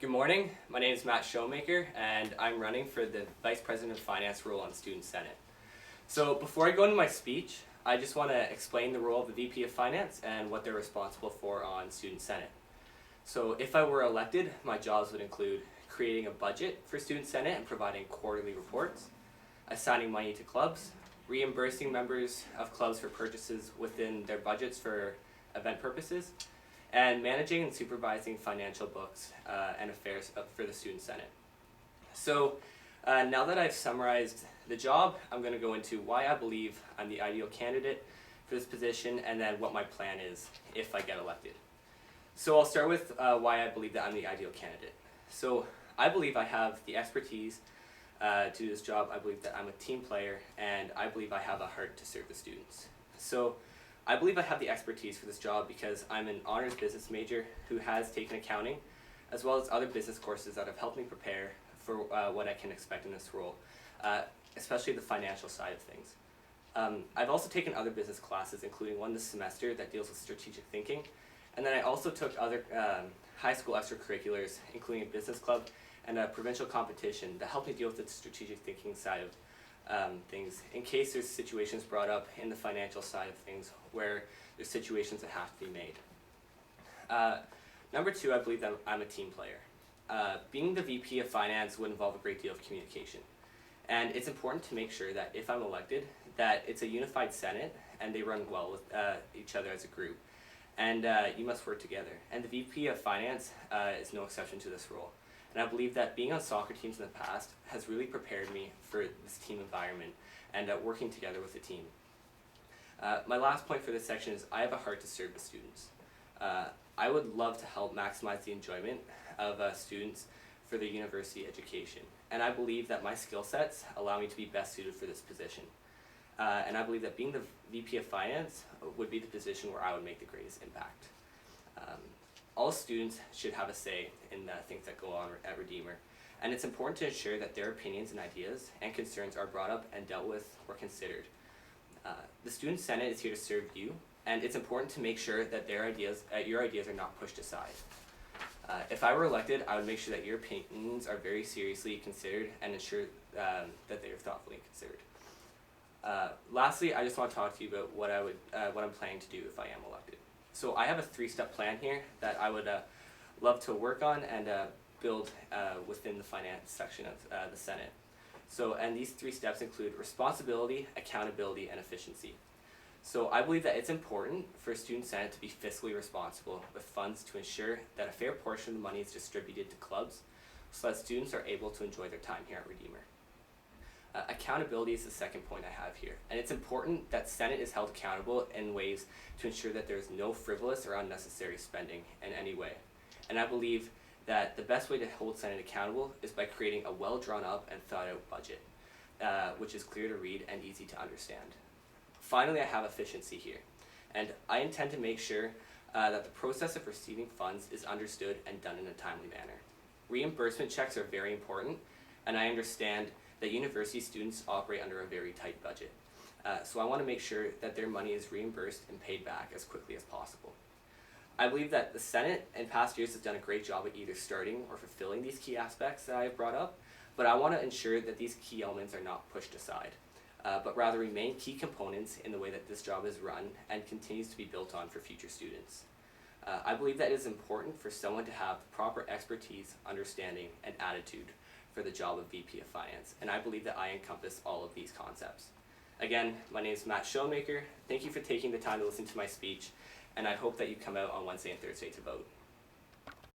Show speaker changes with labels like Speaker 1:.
Speaker 1: Good morning, my name is Matt Schoenmaker and I'm running for the Vice President of Finance role on Student Senate. So before I go into my speech, I just want to explain the role of the VP of Finance and what they're responsible for on Student Senate. So if I were elected, my jobs would include creating a budget for Student Senate and providing quarterly reports, assigning money to clubs, reimbursing members of clubs for purchases within their budgets for event purposes, and managing and supervising financial books and affairs for the Student Senate. So now that I've summarized the job, I'm going to go into why I believe I'm the ideal candidate for this position and then what my plan is if I get elected. So I'll start with why I believe that I'm the ideal candidate. So I believe I have the expertise to do this job. I believe that I'm a team player and I believe I have a heart to serve the students. So I believe I have the expertise for this job because I'm an honors business major who has taken accounting as well as other business courses that have helped me prepare for what I can expect in this role, especially the financial side of things. I've also taken other business classes, including one this semester that deals with strategic thinking, and then I also took other high school extracurriculars, including a business club and a provincial competition that helped me deal with the strategic thinking side of things in case there's situations brought up in the financial side of things where there's situations that have to be made. Number two, I believe that I'm a team player. Being the VP of Finance would involve a great deal of communication. And it's important to make sure that if I'm elected, that it's a unified Senate and they run well with each other as a group. And you must work together. And the VP of Finance is no exception to this role. And I believe that being on soccer teams in the past has really prepared me for this team environment and working together with a team. My last point for this section is I have a heart to serve the students. I would love to help maximize the enjoyment of students for their university education. And I believe that my skill sets allow me to be best suited for this position. And I believe that being the VP of Finance would be the position where I would make the greatest impact. All students should have a say in the things that go on at Redeemer, and it's important to ensure that their opinions and ideas and concerns are brought up and dealt with or considered. The Student Senate is here to serve you, and it's important to make sure that your ideas are not pushed aside. If I were elected, I would make sure that your opinions are very seriously considered and ensure that they are thoughtfully considered. Lastly, I just want to talk to you about what I'm planning to do if I am elected. So I have a 3-step plan here that I would love to work on and build within the finance section of the Senate. And these 3 steps include responsibility, accountability, and efficiency. So I believe that it's important for Student Senate to be fiscally responsible with funds to ensure that a fair portion of the money is distributed to clubs so that students are able to enjoy their time here at Redeemer. Accountability is the second point I have here, and it's important that Senate is held accountable in ways to ensure that there is no frivolous or unnecessary spending in any way. And I believe that the best way to hold Senate accountable is by creating a well drawn up and thought out budget, which is clear to read and easy to understand. Finally, I have efficiency here, and I intend to make sure that the process of receiving funds is understood and done in a timely manner. Reimbursement checks are very important, and I understand that university students operate under a very tight budget. So I want to make sure that their money is reimbursed and paid back as quickly as possible. I believe that the Senate in past years has done a great job at either starting or fulfilling these key aspects that I have brought up, but I want to ensure that these key elements are not pushed aside, but rather remain key components in the way that this job is run and continues to be built on for future students. I believe that it is important for someone to have the proper expertise, understanding, and attitude for the job of VP of Finance, and I believe that I encompass all of these concepts. Again, my name is Matt Schoenmaker. Thank you for taking the time to listen to my speech, and I hope that you come out on Wednesday and Thursday to vote.